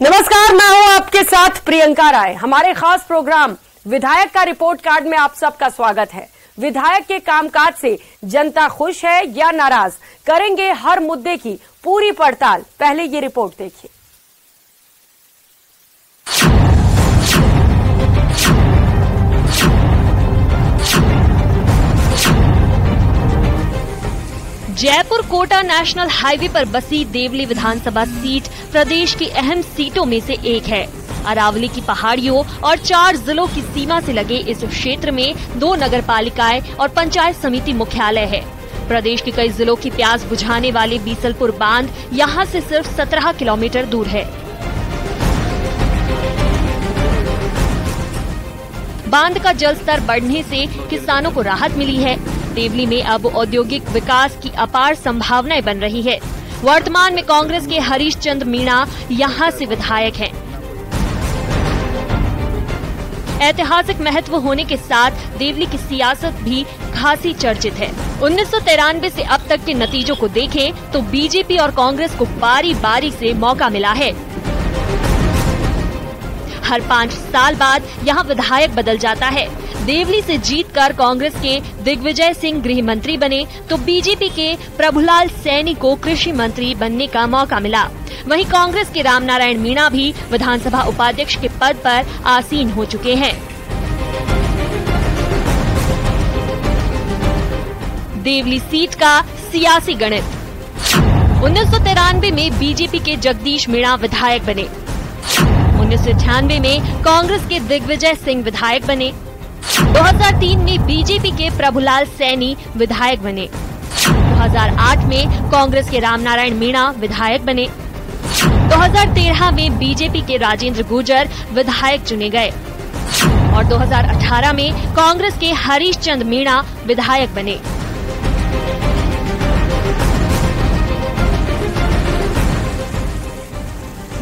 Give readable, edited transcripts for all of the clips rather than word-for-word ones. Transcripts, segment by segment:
नमस्कार, मैं हूं आपके साथ प्रियंका राय। हमारे खास प्रोग्राम विधायक का रिपोर्ट कार्ड में आप सबका स्वागत है। विधायक के कामकाज से जनता खुश है या नाराज, करेंगे हर मुद्दे की पूरी पड़ताल। पहले ये रिपोर्ट देखिए। जयपुर कोटा नेशनल हाईवे पर बसी देवली विधानसभा सीट प्रदेश की अहम सीटों में से एक है। अरावली की पहाड़ियों और 4 जिलों की सीमा से लगे इस क्षेत्र में 2 नगरपालिकाएं और पंचायत समिति मुख्यालय है। प्रदेश के कई जिलों की प्यास बुझाने वाले बीसलपुर बांध यहां से सिर्फ 17 किलोमीटर दूर है। बांध का जल स्तर बढ़ने से किसानों को राहत मिली है। देवली में अब औद्योगिक विकास की अपार संभावनाएं बन रही है। वर्तमान में कांग्रेस के हरीश चंद्र मीणा यहां से विधायक हैं। ऐतिहासिक महत्व होने के साथ देवली की सियासत भी खासी चर्चित है। 1993 से अब तक के नतीजों को देखें तो बीजेपी और कांग्रेस को बारी बारी से मौका मिला है। हर 5 साल बाद यहाँ विधायक बदल जाता है। देवली से जीतकर कांग्रेस के दिग्विजय सिंह गृह मंत्री बने तो बीजेपी के प्रभुलाल सैनी को कृषि मंत्री बनने का मौका मिला। वहीं कांग्रेस के रामनारायण मीणा भी विधानसभा उपाध्यक्ष के पद पर आसीन हो चुके हैं। देवली सीट का सियासी गणित। 1993 में बीजेपी के जगदीश मीणा विधायक बने। 1998 में कांग्रेस के दिग्विजय सिंह विधायक बने। 2003 में बीजेपी के प्रभुलाल सैनी विधायक बने। 2008 में कांग्रेस के रामनारायण मीणा विधायक बने। 2013 में बीजेपी के राजेंद्र गुर्जर विधायक चुने गए और 2018 में कांग्रेस के हरीश चंद्र मीणा विधायक बने।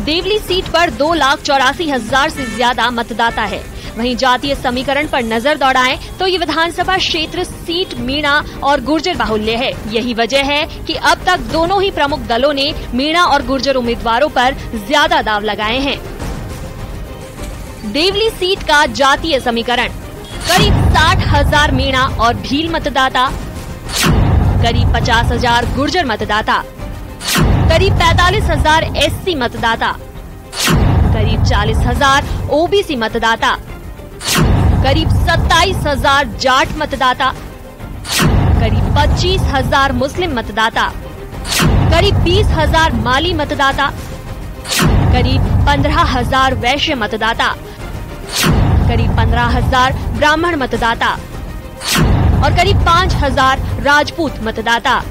देवली सीट पर 2,84,000 से ज्यादा मतदाता है। वहीं जातीय समीकरण पर नजर दौड़ाएं तो ये विधानसभा क्षेत्र सीट मीणा और गुर्जर बाहुल्य है। यही वजह है कि अब तक दोनों ही प्रमुख दलों ने मीणा और गुर्जर उम्मीदवारों पर ज्यादा दाव लगाए हैं। देवली सीट का जातीय समीकरण: करीब 60,000 मीणा और भील मतदाता, करीब 50,000 गुर्जर मतदाता, करीब 45,000 एससी मतदाता, करीब 40,000 ओबीसी मतदाता, करीब 27,000 जाट मतदाता, करीब 25,000 मुस्लिम मतदाता, करीब 20,000 माली मतदाता, करीब 15,000 वैश्य मतदाता, करीब 15,000 ब्राह्मण मतदाता और करीब 5,000 राजपूत मतदाता।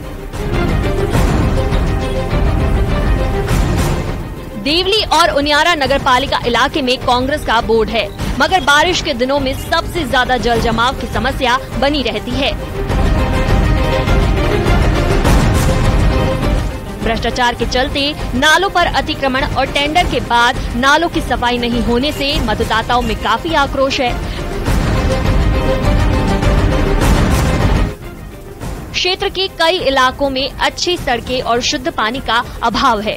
देवली और उनियारा नगरपालिका इलाके में कांग्रेस का बोर्ड है, मगर बारिश के दिनों में सबसे ज्यादा जल जमाव की समस्या बनी रहती है। भ्रष्टाचार के चलते नालों पर अतिक्रमण और टेंडर के बाद नालों की सफाई नहीं होने से मतदाताओं में काफी आक्रोश है। क्षेत्र के कई इलाकों में अच्छी सड़कें और शुद्ध पानी का अभाव है।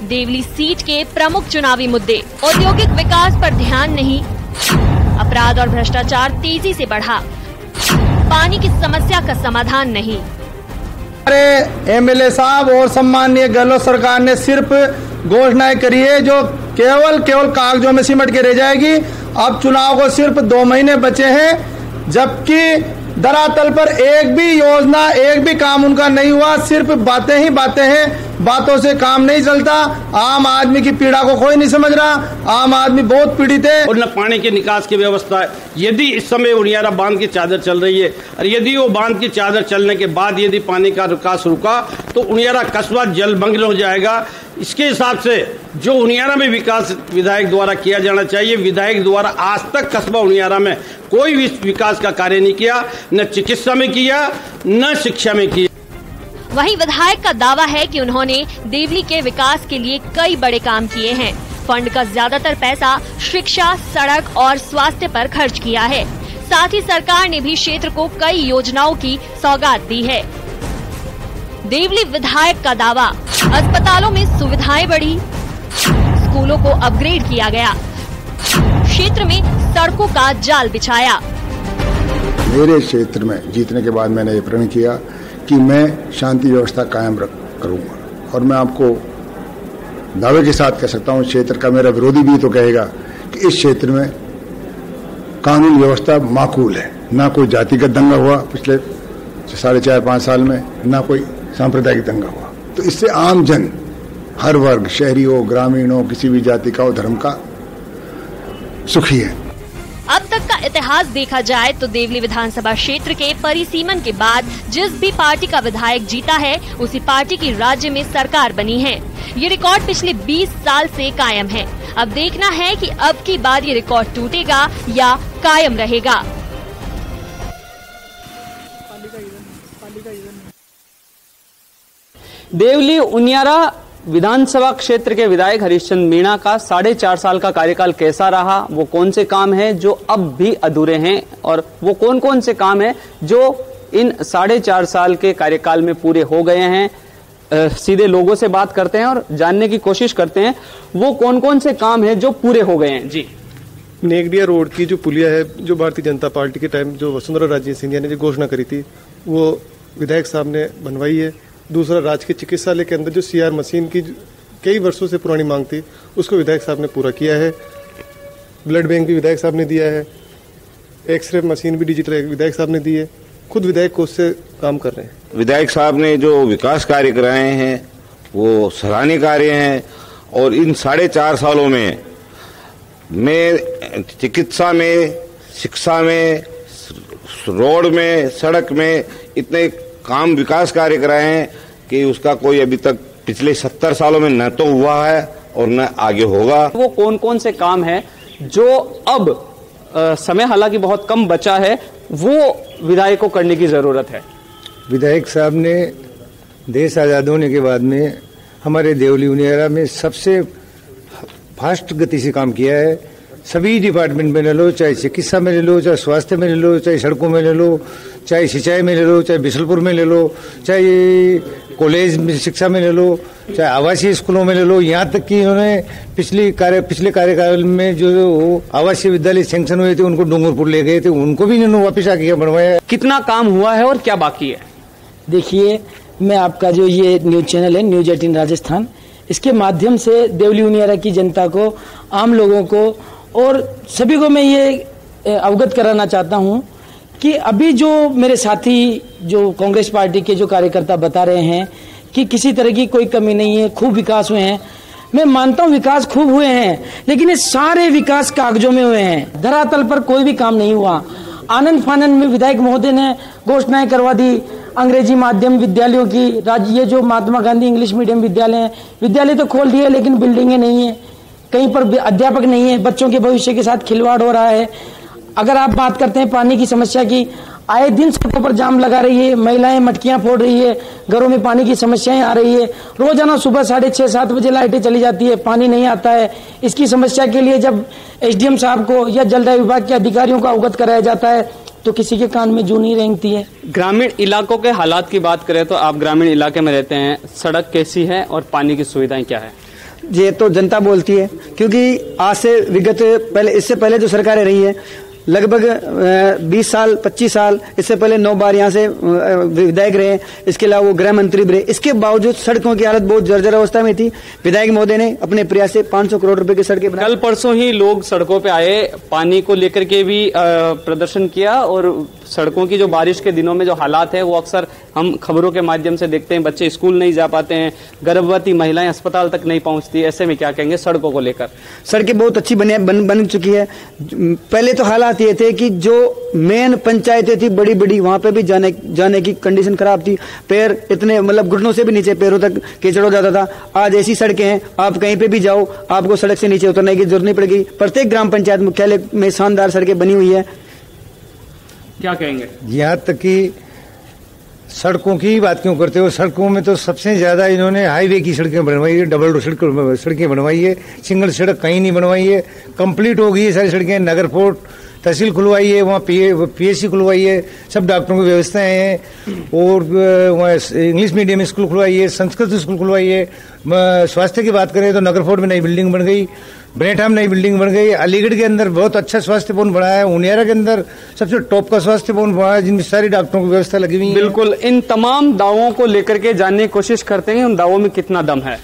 देवली सीट के प्रमुख चुनावी मुद्दे: औद्योगिक विकास पर ध्यान नहीं, अपराध और भ्रष्टाचार तेजी से बढ़ा, पानी की समस्या का समाधान नहीं। हमारे एमएलए साहब और सम्माननीय गहलोत सरकार ने सिर्फ घोषणाएं करी है जो केवल कागजों में सिमट के रह जाएगी। अब चुनाव को सिर्फ 2 महीने बचे हैं, जबकि धरातल पर एक भी योजना, एक भी काम उनका नहीं हुआ। सिर्फ बातें ही बातें हैं, बातों से काम नहीं चलता। आम आदमी की पीड़ा को कोई नहीं समझ रहा। आम आदमी बहुत पीड़ित है। और न पानी के निकास की व्यवस्था है। यदि इस समय उनियारा बांध की चादर चल रही है और यदि वो बांध की चादर चलने के बाद यदि पानी का विकास रुका तो उनियारा कस्बा जलमग्न हो जाएगा। इसके हिसाब से जो उनियारा में विकास विधायक द्वारा किया जाना चाहिए, विधायक द्वारा आज तक कस्बा उनियारा में कोई भी विकास का कार्य नहीं किया, न चिकित्सा में किया, न शिक्षा में किया। वहीं विधायक का दावा है कि उन्होंने देवली के विकास के लिए कई बड़े काम किए हैं। फंड का ज्यादातर पैसा शिक्षा, सड़क और स्वास्थ्य पर खर्च किया है। साथ ही सरकार ने भी क्षेत्र को कई योजनाओं की सौगात दी है। देवली विधायक का दावा: अस्पतालों में सुविधाएं बढ़ी, स्कूलों को अपग्रेड किया गया। क्षेत्र में सड़कों का जाल बिछाया। मेरे क्षेत्र में जीतने के बाद मैंने ये प्रण किया कि मैं शांति व्यवस्था कायम करूंगा और मैं आपको दावे के साथ कह सकता हूं, क्षेत्र का मेरा विरोधी भी तो कहेगा कि इस क्षेत्र में कानून व्यवस्था माकूल है। ना कोई जातिगत दंगा हुआ पिछले 4.5-5 साल में, ना कोई सांप्रदायिक दंगा हुआ। तो इससे आम जन, हर वर्ग, शहरी हो, ग्रामीण हो, किसी भी जाति का हो, धर्म का, सुखी है। अब तक का इतिहास देखा जाए तो देवली विधानसभा क्षेत्र के परिसीमन के बाद जिस भी पार्टी का विधायक जीता है उसी पार्टी की राज्य में सरकार बनी है। ये रिकॉर्ड पिछले 20 साल से कायम है। अब देखना है कि अब की बार ये रिकॉर्ड टूटेगा या कायम रहेगा। देवली उनियारा विधानसभा क्षेत्र के विधायक हरिश्चंद्र मीणा का 4.5 साल का कार्यकाल कैसा रहा, वो कौन से काम हैं जो अब भी अधूरे हैं और वो कौन कौन से काम हैं जो इन 4.5 साल के कार्यकाल में पूरे हो गए हैं। सीधे लोगों से बात करते हैं और जानने की कोशिश करते हैं वो कौन कौन से काम हैं जो पूरे हो गए हैं। जी, नेगडिया रोड की जो पुलिया है, जो भारतीय जनता पार्टी के टाइम जो वसुंधरा राजे सिंधिया ने जो घोषणा करी थी, वो विधायक साहब ने बनवाई है। दूसरा, राजकीय चिकित्सालय के अंदर जो CR मशीन की कई वर्षों से पुरानी मांग थी, उसको विधायक साहब ने पूरा किया है। ब्लड बैंक भी विधायक साहब ने दिया है। एक्सरे मशीन भी डिजिटल विधायक साहब ने दी है। खुद विधायक को उससे काम कर रहे हैं। विधायक साहब ने जो विकास कार्य कराए हैं वो सराहनीय कार्य हैं और इन 4.5 सालों में चिकित्सा में, शिक्षा में, रोड में, सड़क में इतने काम विकास कार्य कराए हैं कि उसका कोई अभी तक पिछले 70 सालों में न तो हुआ है और न आगे होगा। वो कौन कौन से काम है जो अब समय हालांकि बहुत कम बचा है, वो विधायक को करने की जरूरत है। विधायक साहब ने देश आजाद होने के बाद में हमारे देवली उनियारा में सबसे फास्ट गति से काम किया है। सभी डिपार्टमेंट में ले लो, चाहे चिकित्सा में ले लो, चाहे स्वास्थ्य में ले लो, चाहे सड़कों में ले लो, चाहे सिंचाई में ले लो, चाहे बिशलपुर में ले लो, चाहे कॉलेज में शिक्षा में ले लो, चाहे आवासीय स्कूलों में ले लो। यहाँ तक कि इन्होंने पिछले कार्यकाल में जो आवासीय विद्यालय सैंक्शन हुए थे उनको डूंगरपुर ले गए थे, उनको भी इन्होंने वापिस आके बनवाया। कितना काम हुआ है और क्या बाकी है? देखिए, मैं आपका जो ये न्यूज चैनल है न्यूज 18 राजस्थान, इसके माध्यम से देवली उनियारा की जनता को, आम लोगों को और सभी को मैं ये अवगत कराना चाहता हूं कि अभी जो मेरे साथी जो कांग्रेस पार्टी के जो कार्यकर्ता बता रहे हैं कि किसी तरह की कोई कमी नहीं है, खूब विकास हुए हैं। मैं मानता हूं विकास खूब हुए हैं, लेकिन ये सारे विकास कागजों में हुए हैं, धरातल पर कोई भी काम नहीं हुआ। आनंद फानंद में विधायक महोदय ने घोषणाएं करवा दी अंग्रेजी माध्यम विद्यालयों की। ये जो महात्मा गांधी इंग्लिश मीडियम विद्यालय है, विद्यालय तो खोल दिए लेकिन बिल्डिंगें नहीं है, कहीं पर अध्यापक नहीं है, बच्चों के भविष्य के साथ खिलवाड़ हो रहा है। अगर आप बात करते हैं पानी की समस्या की, आए दिन सड़कों पर जाम लगा रही है, महिलाएं मटकियां फोड़ रही है, घरों में पानी की समस्याएं आ रही है। रोजाना सुबह 6:30-7 बजे लाइटें चली जाती है, पानी नहीं आता है। इसकी समस्या के लिए जब SDM साहब को या जल विभाग के अधिकारियों को अवगत कराया जाता है तो किसी के कान में जू नहीं रेंगती है। ग्रामीण इलाकों के हालात की बात करें तो आप ग्रामीण इलाके में रहते हैं, सड़क कैसी है और पानी की सुविधाएं क्या है? ये तो जनता बोलती है, क्योंकि आज से विगत पहले, इससे पहले जो सरकारें रही है लगभग 20 साल 25 साल, इससे पहले 9 बार यहाँ से विधायक रहे, इसके अलावा वो गृह मंत्री भी रहे। इसके बावजूद सड़कों की हालत बहुत जर्जर अवस्था में थी। विधायक महोदय ने अपने प्रयास से 500 करोड़ रुपए की सड़कें बनाई। कल परसों ही लोग सड़कों पे आए, पानी को लेकर के भी प्रदर्शन किया और सड़कों की जो बारिश के दिनों में जो हालात है वो अक्सर हम खबरों के माध्यम से देखते हैं। बच्चे स्कूल नहीं जा पाते हैं, गर्भवती महिलाएं अस्पताल तक नहीं पहुंचती। ऐसे में क्या कहेंगे सड़कों को लेकर? सड़कें बहुत अच्छी बन चुकी है। पहले तो हालात ये थे कि जो मेन पंचायतें थी बड़ी बड़ी, वहां पे भी जाने की कंडीशन खराब थी। पैर इतने मतलब घुटनों से भी नीचे पैरों तक कीचड़ हो जाता था। आज ऐसी सड़कें हैं, आप कहीं पे भी जाओ आपको सड़क से नीचे उतरने की जरूरत नहीं पड़ेगी। प्रत्येक ग्राम पंचायत मुख्यालय में शानदार सड़कें बनी हुई है। क्या कहेंगे? यहाँ तक कि सड़कों की बात क्यों करते हो, सड़कों में तो सबसे ज्यादा इन्होंने हाईवे की सड़कें बनवाई है, डबल रोड सड़कें बनवाई है, सिंगल सड़क कहीं नहीं बनवाई है। कंप्लीट हो गई है सारी सड़कें। नगर फोर्ट तहसील खुलवाई है, वहाँ PSC खुलवाई है, सब डॉक्टरों की व्यवस्थाएं हैं, और वहाँ इंग्लिश मीडियम स्कूल खुलवाई है, संस्कृत स्कूल खुलवाई है। स्वास्थ्य की बात करें तो नगर फोर्ट में नई बिल्डिंग बन गई, बनेठा में नई बिल्डिंग बन गई, अलीगढ़ के अंदर बहुत अच्छा स्वास्थ्य भवन बना है, उनियारा के अंदर सबसे टॉप का स्वास्थ्य भवन बना है, जिनमें सारी डॉक्टरों की व्यवस्था लगी हुई है। बिल्कुल, इन तमाम दावों को लेकर के जानने की कोशिश करते हैं उन दावों में कितना दम है।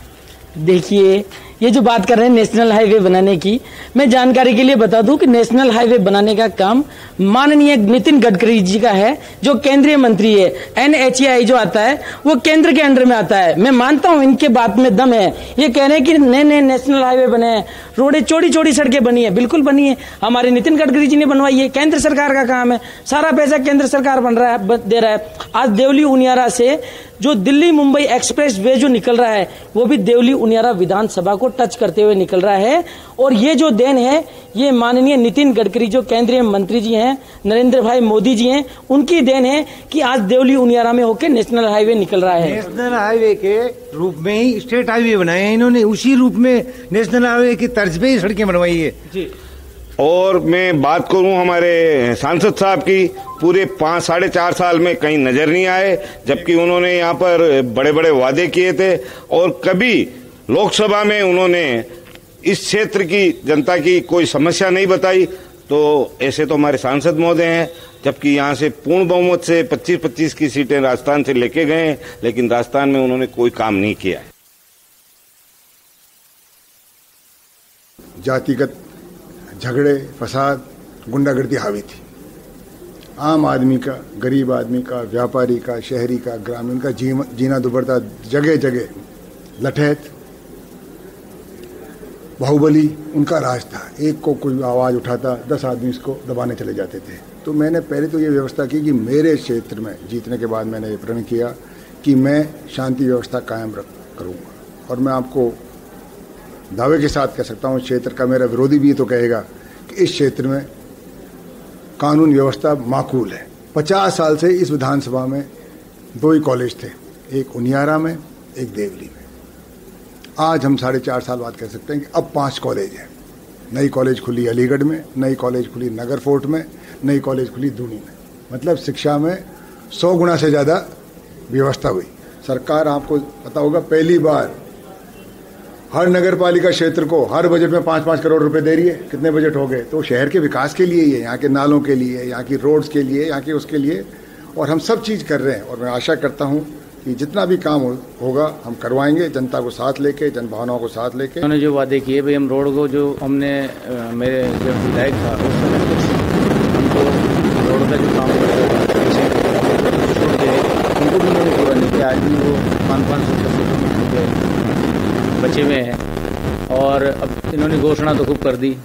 देखिए, ये जो बात कर रहे हैं नेशनल हाईवे बनाने की, मैं जानकारी के लिए बता दूं कि नेशनल हाईवे बनाने का काम माननीय नितिन गडकरी जी का है, जो केंद्रीय मंत्री है। NHAI जो आता है वो केंद्र के अंडर में आता है। मैं मानता हूं इनके बात में दम है। ये कह रहे हैं कि नए नए नेशनल हाईवे बने हैं, रोडें चौड़ी चौड़ी सड़कें बनी है, बिल्कुल बनी है, हमारे नितिन गडकरी जी ने बनवाई है, केंद्र सरकार का काम है, सारा पैसा केंद्र सरकार बन रहा है, दे रहा है। आज देवली उनियारा से जो दिल्ली मुंबई एक्सप्रेस वे जो निकल रहा है वो भी देवली उनियारा विधानसभा को टच करते हुए निकल रहा है। और ये जो देन है ये माननीय नितिन गडकरी जो केंद्रीय मंत्री जी हैं, नरेंद्र भाई मोदी जी हैं, उनकी देन है कि आज देवली उनियारा में होकर नेशनल हाईवे निकल रहा है। नेशनल हाईवे के रूप में ही स्टेट हाईवे बनाए हैं इन्होंने, उसी रूप में नेशनल हाईवे की तर्ज पे ही सड़कें बनवाई है जी। और मैं बात करूं हमारे सांसद साहब की, पूरे 4.5 साल में कहीं नजर नहीं आए, जबकि उन्होंने यहाँ पर बड़े बड़े वादे किए थे और कभी लोकसभा में उन्होंने इस क्षेत्र की जनता की कोई समस्या नहीं बताई। तो ऐसे तो हमारे सांसद महोदय हैं, जबकि यहाँ से पूर्ण बहुमत से 25-25 की सीटें राजस्थान से लेके गए, लेकिन राजस्थान में उन्होंने कोई काम नहीं किया है। जातिगत झगड़े, फसाद, गुंडागर्दी हावी थी। आम आदमी का, गरीब आदमी का, व्यापारी का, शहरी का, ग्रामीण का जीना दुभरता, जगह जगह लठैत, बाहुबली उनका राज था। एक को कोई आवाज उठाता 10 आदमी इसको दबाने चले जाते थे। तो मैंने पहले तो ये व्यवस्था की कि मेरे क्षेत्र में जीतने के बाद मैंने ये प्रण किया कि मैं शांति व्यवस्था कायम करूँगा। और मैं आपको दावे के साथ कह सकता हूँ, क्षेत्र का मेरा विरोधी भी तो कहेगा कि इस क्षेत्र में कानून व्यवस्था माकूल है। 50 साल से इस विधानसभा में 2 ही कॉलेज थे, एक उनियारा में, एक देवली में। आज हम 4.5 साल बाद कह सकते हैं कि अब 5 कॉलेज हैं। नई कॉलेज खुली अलीगढ़ में, नई कॉलेज खुली नगर फोर्ट में, नई कॉलेज खुली दूनी में। मतलब शिक्षा में 100 गुना से ज़्यादा व्यवस्था हुई। सरकार, आपको पता होगा, पहली बार हर नगर पालिका क्षेत्र को हर बजट में 5-5 करोड़ रुपए दे रही है। कितने बजट हो गए? तो शहर के विकास के लिए ही है, यहाँ के नालों के लिए, यहाँ की रोड्स के लिए, यहाँ के उसके लिए, और हम सब चीज़ कर रहे हैं। और मैं आशा करता हूँ कि जितना भी काम होगा हम करवाएंगे, जनता को साथ लेके, जन भावनाओं को साथ लेके। उन्होंने जो वादे किए भाई, हम रोड को, जो हमने मेरे जब विधायक था उस समय कुछ हमको रोड का जो काम उनको भी उन्होंने पूरा नहीं किया। आज भी वो 500 बचे हुए हैं। और अब इन्होंने घोषणा तो खूब कर दी,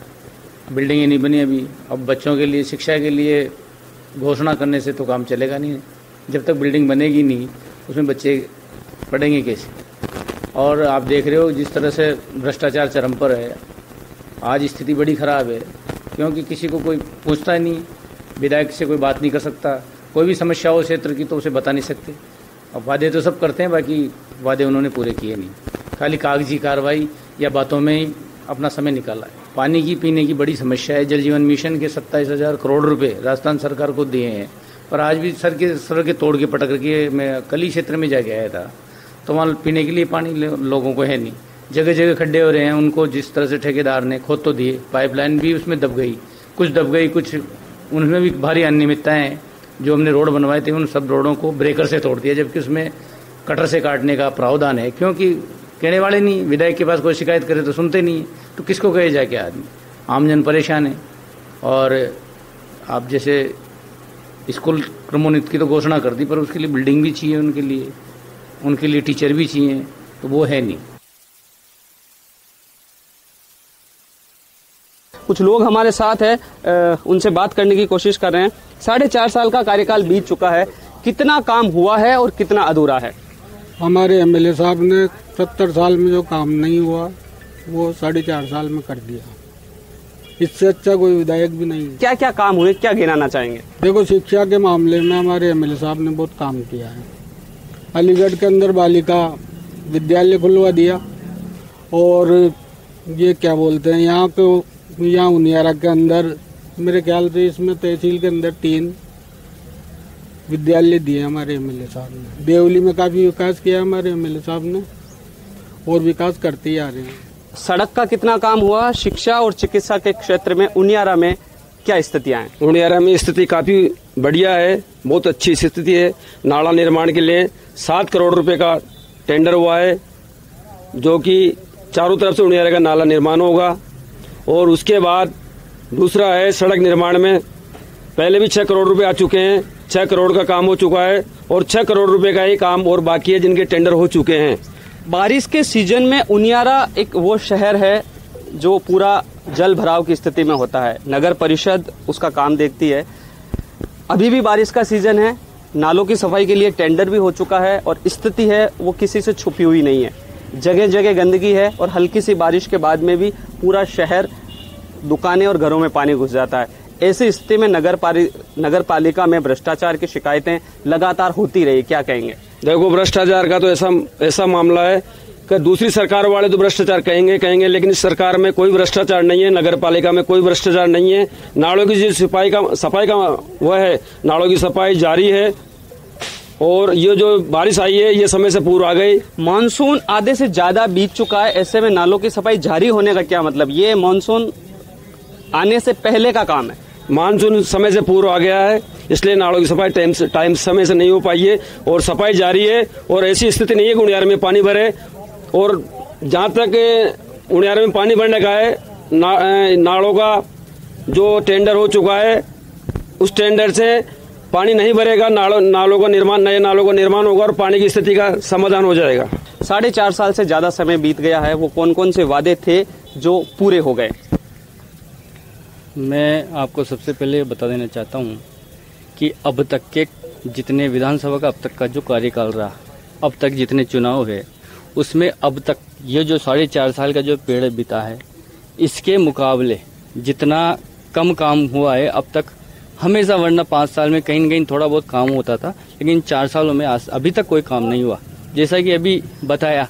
बिल्डिंगें नहीं बनी अभी। अब बच्चों के लिए, शिक्षा के लिए घोषणा करने से तो काम चलेगा नहीं। जब तक बिल्डिंग बनेगी नहीं, उसमें बच्चे पढ़ेंगे कैसे? और आप देख रहे हो जिस तरह से भ्रष्टाचार चरम पर है। आज स्थिति बड़ी खराब है, क्योंकि किसी को कोई पूछता ही नहीं, विधायक से कोई बात नहीं कर सकता, कोई भी समस्या हो क्षेत्र की तो उसे बता नहीं सकते। अब वादे तो सब करते हैं, बाकी वादे उन्होंने पूरे किए नहीं, खाली कागजी कार्रवाई या बातों में ही अपना समय निकाला है। पानी की, पीने की बड़ी समस्या है। जल जीवन मिशन के 27,000 करोड़ रुपए राजस्थान सरकार को दिए हैं, पर आज भी सड़कें तोड़ के पटक के, मैं कल ही क्षेत्र में जाके आया था, तो वहाँ पीने के लिए पानी लोगों को है नहीं। जगह जगह खड्डे हो रहे हैं। उनको जिस तरह से ठेकेदार ने खोद तो दिए, पाइपलाइन भी उसमें दब गई, कुछ दब गई, कुछ उनमें भी भारी अनियमितताएं हैं। जो हमने रोड बनवाए थे उन सब रोडों को ब्रेकर से तोड़ दिया, जबकि उसमें कटर से काटने का प्रावधान है। क्योंकि कहने वाले नहीं, विधायक के पास कोई शिकायत करे तो सुनते नहीं, तो किसको कहे जाके? आदमी, आम जन परेशान है। और आप जैसे स्कूल क्रमोन्नत की तो घोषणा कर दी, पर उसके लिए बिल्डिंग भी चाहिए, उनके लिए टीचर भी चाहिए, तो वो है नहीं। कुछ लोग हमारे साथ है, उनसे बात करने की कोशिश कर रहे हैं। 4.5 साल का कार्यकाल बीत चुका है, कितना काम हुआ है और कितना अधूरा है? हमारे एमएलए साहब ने 70 साल में जो काम नहीं हुआ वो 4.5 साल में कर दिया। इससे अच्छा कोई विधायक भी नहीं है। क्या क्या काम हुए, क्या गिनाना चाहेंगे? देखो, शिक्षा के मामले में हमारे एमएलए साहब ने बहुत काम किया है। अलीगढ़ के अंदर बालिका विद्यालय खुलवा दिया, और ये क्या बोलते हैं, यहाँ उनियारा के अंदर मेरे ख्याल से इसमें तहसील के अंदर 3 विद्यालय दिए हमारे एमएलए साहब ने। देवली में काफी विकास किया हमारे एमएलए साहब ने और विकास करते ही आ रहे हैं। सड़क का कितना काम हुआ? शिक्षा और चिकित्सा के क्षेत्र में उनियारा में क्या स्थितियां हैं? उनियारा में स्थिति काफी बढ़िया है, बहुत अच्छी स्थिति है। नाला निर्माण के लिए 7 करोड़ रुपए का टेंडर हुआ है, जो कि चारों तरफ से उनियारा का नाला निर्माण होगा। और उसके बाद दूसरा है सड़क निर्माण में, पहले भी 6 करोड़ रुपए आ चुके हैं, 6 करोड़ का काम हो चुका है और 6 करोड़ रुपए का ही काम और बाकी है जिनके टेंडर हो चुके हैं। बारिश के सीजन में उनियारा एक वो शहर है जो पूरा जल भराव की स्थिति में होता है। नगर परिषद उसका काम देखती है। अभी भी बारिश का सीजन है, नालों की सफाई के लिए टेंडर भी हो चुका है और स्थिति है वो किसी से छुपी हुई नहीं है। जगह जगह गंदगी है और हल्की सी बारिश के बाद में भी पूरा शहर, दुकानें और घरों में पानी घुस जाता है। ऐसी स्थिति में नगर पालिका में भ्रष्टाचार की शिकायतें लगातार होती रही, क्या कहेंगे? देखो, भ्रष्टाचार का तो ऐसा मामला है कि दूसरी सरकार वाले तो भ्रष्टाचार कहेंगे, लेकिन इस सरकार में कोई भ्रष्टाचार नहीं है, नगर पालिका में कोई भ्रष्टाचार नहीं है। नालों की जो सफाई का वह है, नालों की सफाई जारी है और ये जो बारिश आई है ये समय से पूर्व आ गई। मानसून आधे से ज्यादा बीत चुका है, ऐसे में नालों की सफाई जारी होने का क्या मतलब? ये मानसून आने से पहले का काम है। मानसून समय से पूर्व आ गया है, इसलिए नालों की सफाई टाइम समय से नहीं हो पाई है और सफाई जारी है। और ऐसी स्थिति नहीं है कि उनियारा में पानी भरे। और जहाँ तक उनियारा में पानी भरने का है, नालों का जो टेंडर हो चुका है उस टेंडर से पानी नहीं भरेगा। नालों का निर्माण, नए नालों का निर्माण होगा और पानी की स्थिति का समाधान हो जाएगा। 4.5 साल से ज्यादा समय बीत गया है, वो कौन कौन से वादे थे जो पूरे हो गए? मैं आपको सबसे पहले बता देना चाहता हूं कि अब तक के जितने विधानसभा का अब तक का जो कार्यकाल रहा, अब तक जितने चुनाव है, उसमें अब तक ये जो 4.5 साल का जो पेड़ बीता है, इसके मुकाबले जितना कम काम हुआ है अब तक हमेशा। वरना 5 साल में कहीं न कहीं थोड़ा बहुत काम होता था, लेकिन 4 सालों में अभी तक कोई काम नहीं हुआ। जैसा कि अभी बताया,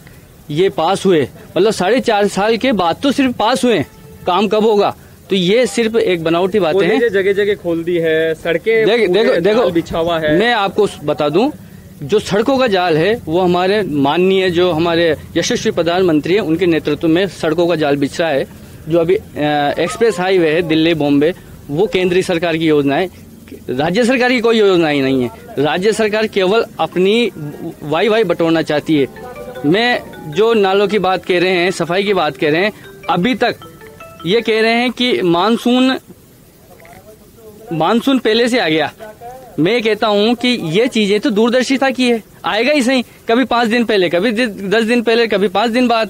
ये पास हुए, मतलब 4.5 साल के बाद तो सिर्फ पास हुए, काम कब होगा? तो ये सिर्फ एक बनावटी बातें हैं। जगह जगह खोल दी है, सड़कें देखो बिछा हुआ है। मैं आपको बता दूं, जो सड़कों का जाल है वो हमारे माननीय जो हमारे यशस्वी प्रधानमंत्री है उनके नेतृत्व में सड़कों का जाल बिछ रहा है। जो अभी एक्सप्रेस हाईवे है दिल्ली बॉम्बे, वो केंद्रीय सरकार की योजना है, राज्य सरकार की कोई योजना ही नहीं है। राज्य सरकार केवल अपनी वाई बटोरना चाहती है। मैं जो नालों की बात कह रहे हैं, सफाई की बात कह रहे हैं, अभी तक ये कह रहे हैं कि मानसून पहले से आ गया। मैं कहता हूं कि ये चीजें तो दूरदर्शिता की है, आएगा ही सही, कभी 5 दिन पहले, कभी 10 दिन पहले, कभी 5 दिन बाद।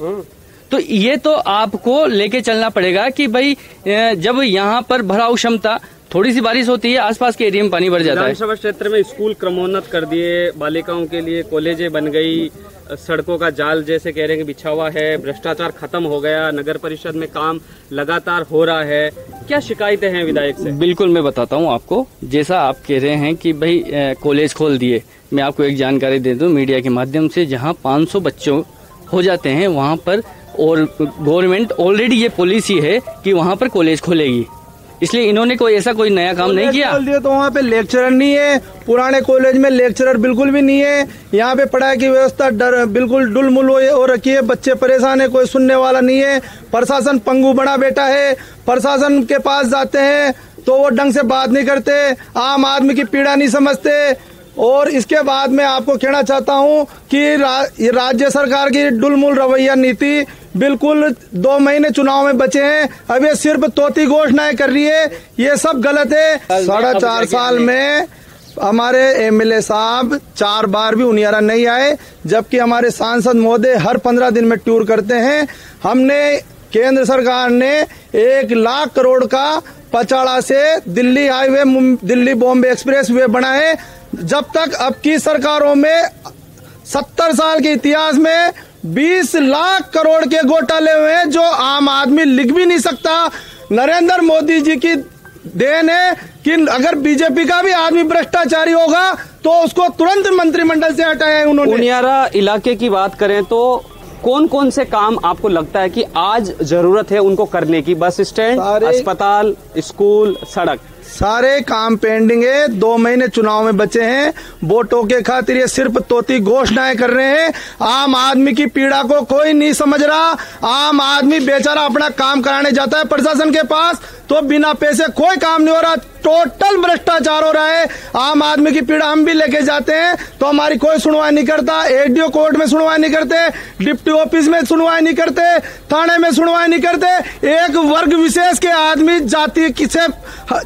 तो ये तो आपको लेके चलना पड़ेगा कि भाई जब यहाँ पर भराव क्षमता, थोड़ी सी बारिश होती है आसपास के एरिया में पानी भर जाता है। विधानसभा क्षेत्र में स्कूल क्रमोन्नत कर दिए, बालिकाओं के लिए कॉलेजें बन गई, सड़कों का जाल जैसे कह रहे हैं कि बिछा हुआ है, भ्रष्टाचार खत्म हो गया, नगर परिषद में काम लगातार हो रहा है। क्या शिकायतें हैं विधायक से? बिल्कुल, मैं बताता हूँ आपको। जैसा आप कह रहे हैं कि भाई कॉलेज खोल दिए, मैं आपको एक जानकारी दे दूं मीडिया के माध्यम से। जहाँ 500 बच्चों हो जाते हैं वहाँ पर, और गवर्नमेंट ऑलरेडी ये पॉलिसी है कि वहाँ पर कॉलेज खोलेगी, इसलिए इन्होंने कोई ऐसा कोई नया काम नहीं किया। तो वहाँ पे लेक्चरर नहीं है, पुराने कॉलेज में लेक्चरर बिल्कुल भी नहीं है। यहाँ पे पढ़ाई की व्यवस्था बिल्कुल डुलमुल हो रखी है, बच्चे परेशान है, कोई सुनने वाला नहीं है। प्रशासन पंगु बना बैठा है, प्रशासन के पास जाते हैं तो वो ढंग से बात नहीं करते, आम आदमी की पीड़ा नहीं समझते। और इसके बाद मैं आपको कहना चाहता हूँ कि राज्य सरकार की डुलमुल रवैया नीति, बिल्कुल 2 महीने चुनाव में बचे हैं, अब ये सिर्फ तोती घोषणाएं कर रही है, ये सब गलत है। 4.5 साल में हमारे एमएलए साहब 4 बार भी उनियारा नहीं आए, जबकि हमारे सांसद महोदय हर 15 दिन में टूर करते हैं। हमने केंद्र सरकार ने 1 लाख करोड़ का पचाड़ा से Delhi highway, Delhi Bombay express way बना है। जब तक अब की सरकारों में 70 साल के इतिहास में 20 लाख करोड़ के घोटाले हुए हैं, जो आम आदमी लिख भी नहीं सकता। नरेंद्र मोदी जी की देन है कि अगर बीजेपी का भी आदमी भ्रष्टाचारी होगा तो उसको तुरंत मंत्रिमंडल से हटाया है उन्होंने। उनियारा इलाके की बात करें तो कौन कौन से काम आपको लगता है कि आज जरूरत है उनको करने की? बस स्टैंड, अस्पताल, स्कूल, सड़क, सारे काम पेंडिंग है। 2 महीने चुनाव में बचे हैं। वोटों के खातिर ये सिर्फ तोती घोषणाएं कर रहे हैं। आम आदमी की पीड़ा को कोई नहीं समझ रहा। आम आदमी बेचारा अपना काम कराने जाता है प्रशासन के पास तो बिना पैसे कोई काम नहीं हो रहा। टोटल भ्रष्टाचार हो रहा है। आम आदमी की पीड़ा हम भी लेके जाते हैं तो हमारी कोई सुनवाई नहीं करता। एडीओ कोर्ट में सुनवाई नहीं करते, डिप्टी ऑफिस में सुनवाई नहीं करते, थाने में सुनवाई नहीं करते। एक वर्ग विशेष के आदमी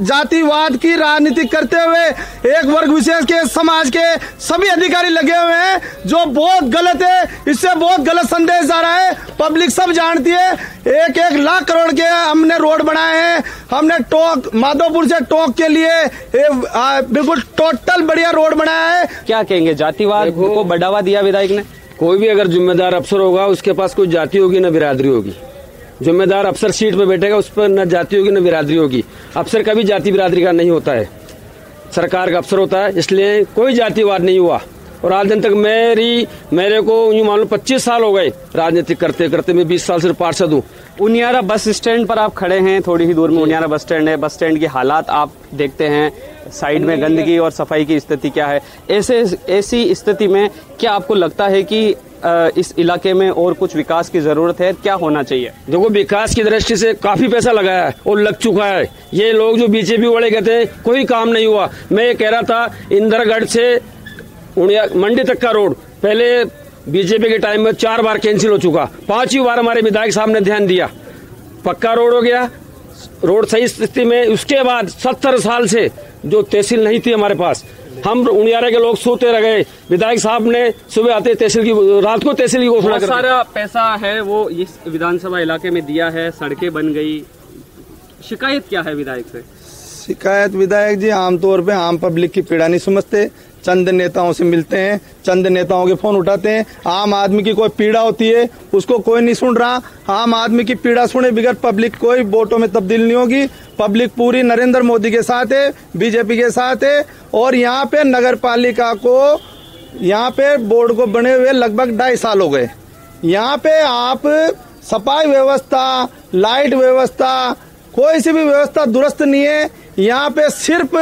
जातिवाद की राजनीति करते हुए एक वर्ग विशेष के समाज के सभी अधिकारी लगे हुए हैं, जो बहुत गलत है। इससे बहुत गलत संदेश आ रहा है। पब्लिक सब जानती है। 1-1 लाख करोड़ के हमने रोड बनाए हैं। हमने टोंक, माधोपुर से टोंक के लिए बिल्कुल टोटल बढ़िया रोड बनाया है। क्या कहेंगे, जातिवाद को बढ़ावा दिया विधायक ने? कोई भी अगर जिम्मेदार अफसर होगा उसके पास कोई जाति होगी न बिरादरी होगी। जिम्मेदार अफसर सीट पे बैठेगा उस पर न जाति होगी न बिरादरी होगी। अफसर कभी जाति बिरादरी का नहीं होता है, सरकार का अफसर होता है, इसलिए कोई जातिवाद नहीं हुआ। और आज दिन तक मेरे को यूं मान लो 25 साल हो गए राजनीति करते करते। मैं 20 साल सिर्फ पार्षद हूँ। उनियारा बस स्टैंड पर आप खड़े हैं, थोड़ी ही दूर में उनियारा बस स्टैंड है। बस स्टैंड की हालात आप देखते हैं, साइड में गंदगी और सफाई की स्थिति क्या है। ऐसी स्थिति में क्या आपको लगता है कि इस इलाके में और कुछ विकास की जरूरत है? क्या होना चाहिए? देखो, विकास की दृष्टि से काफी पैसा लगाया है और लग चुका है। ये लोग जो बीजेपी वाले कहते हैं कोई काम नहीं हुआ। मैं ये कह रहा था, इंदरगढ़ से मंडी तक का रोड पहले बीजेपी के टाइम में 4 बार कैंसिल हो चुका। 5वीं बार हमारे विधायक साहब ने ध्यान दिया, पक्का रोड हो गया, रोड सही स्थिति में। उसके बाद 70 साल से जो तहसील नहीं थी हमारे पास, हम उनियारा के लोग सोते रह गए। विधायक साहब ने सुबह आते तहसील की, रात को तहसील की घोषणा कर, सारा पैसा है वो इस विधानसभा इलाके में दिया है, सड़कें बन गई। शिकायत क्या है विधायक से? शिकायत विधायक जी आमतौर पे आम पब्लिक की पीड़ा नहीं समझते। चंद नेताओं से मिलते हैं, चंद नेताओं के फोन उठाते हैं। आम आदमी की कोई पीड़ा होती है उसको कोई नहीं सुन रहा। आम आदमी की पीड़ा सुने बगैर पब्लिक कोई वोटों में तब्दील नहीं होगी। पब्लिक पूरी नरेंद्र मोदी के साथ है, बीजेपी के साथ है। और यहाँ पे नगर पालिका को, यहाँ पे बोर्ड को बने हुए लगभग 2.5 साल हो गए। यहाँ पे आप सफाई व्यवस्था, लाइट व्यवस्था, कोई सी भी व्यवस्था दुरुस्त नहीं है। यहाँ पे सिर्फ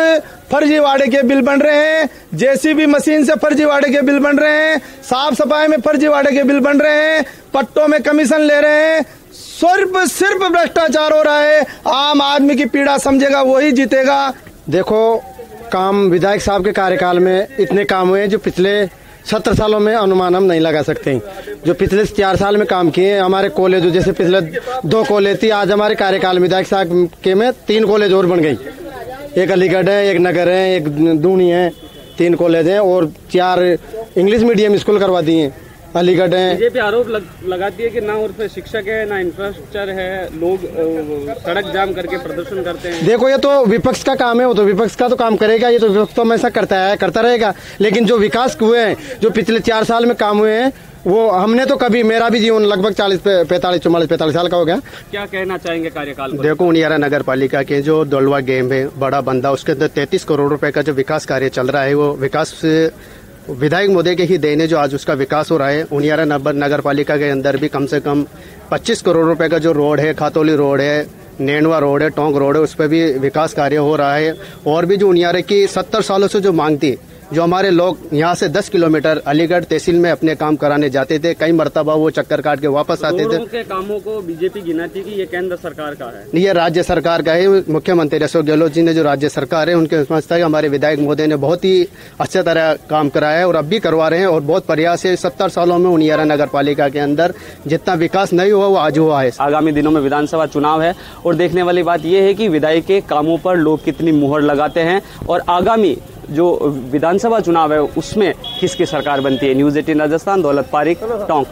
फर्जीवाड़े के बिल बन रहे हैं, जेसीबी मशीन से फर्जीवाड़े के बिल बन रहे हैं, साफ सफाई में फर्जीवाड़े के बिल बन रहे हैं, पट्टों में कमीशन ले रहे हैं। सिर्फ भ्रष्टाचार हो रहा है। आम आदमी की पीड़ा समझेगा वही जीतेगा। देखो, काम विधायक साहब के कार्यकाल में इतने काम हुए जो पिछले 70 सालों में अनुमान हम नहीं लगा सकते। जो पिछले 4 साल में काम किए हमारे कॉलेज, जैसे पिछले 2 कॉलेज थी, आज हमारे कार्यकाल में विधायक साहब के में 3 कॉलेज और बन गई। एक अलीगढ़ है, एक नगर है, एक दूनी है, 3 कॉलेज हैं और 4 इंग्लिश मीडियम स्कूल करवा दिए अलीगढ़ है। बीजेपी आरोप लगाती है कि ना और शिक्षक है ना इंफ्रास्ट्रक्चर है, लोग सड़क जाम करके प्रदर्शन करते हैं। देखो, ये तो विपक्ष का काम है, वो तो विपक्ष का तो काम करेगा, ये तो विपक्ष तो हमेशा करता रहेगा। लेकिन जो विकास हुए हैं, जो पिछले 4 साल में काम हुए हैं, वो हमने तो कभी, मेरा भी जीवन लगभग 45 साल का हो गया। क्या कहना चाहेंगे कार्यकाल को? देखो, उनियारा नगर पालिका के जो दौलवा गेम है, बड़ा बंदा, उसके अंदर 33 करोड़ रुपए का जो विकास कार्य चल रहा है, वो विकास विधायक मोदी के ही देने जो आज उसका विकास हो रहा है। उनियारा नगर पालिका के अंदर भी कम से कम 25 करोड़ रुपए का जो रोड है, खातौली रोड है, नैनवा रोड है, टोंक रोड है, उस पर भी विकास कार्य हो रहा है। और भी जो उनियारा की 70 सालों से जो मांग थी, जो हमारे लोग यहाँ से 10 किलोमीटर अलीगढ़ तहसील में अपने काम कराने जाते थे, कई मरतबा वो चक्कर काट के वापस आते थे। के कामों को बीजेपी गिनाती कि ये केंद्र सरकार का है? ये राज्य सरकार का है। मुख्यमंत्री अशोक गहलोत जी ने, जो राज्य सरकार है, उनके समझता है हमारे विधायक मोदी ने बहुत ही अच्छे तरह काम कराया है और अब भी करवा रहे हैं। और बहुत प्रयास है। 70 सालों में उनियारा नगर पालिका के अंदर जितना विकास नहीं हुआ वो आज हुआ है। आगामी दिनों में विधानसभा चुनाव है और देखने वाली बात यह है कि विधायक के कामों पर लोग कितनी मुहर लगाते हैं और आगामी जो विधानसभा चुनाव है उसमें किसकी सरकार बनती है। न्यूज़ 18 राजस्थान, दौलत पारिक, टोंक।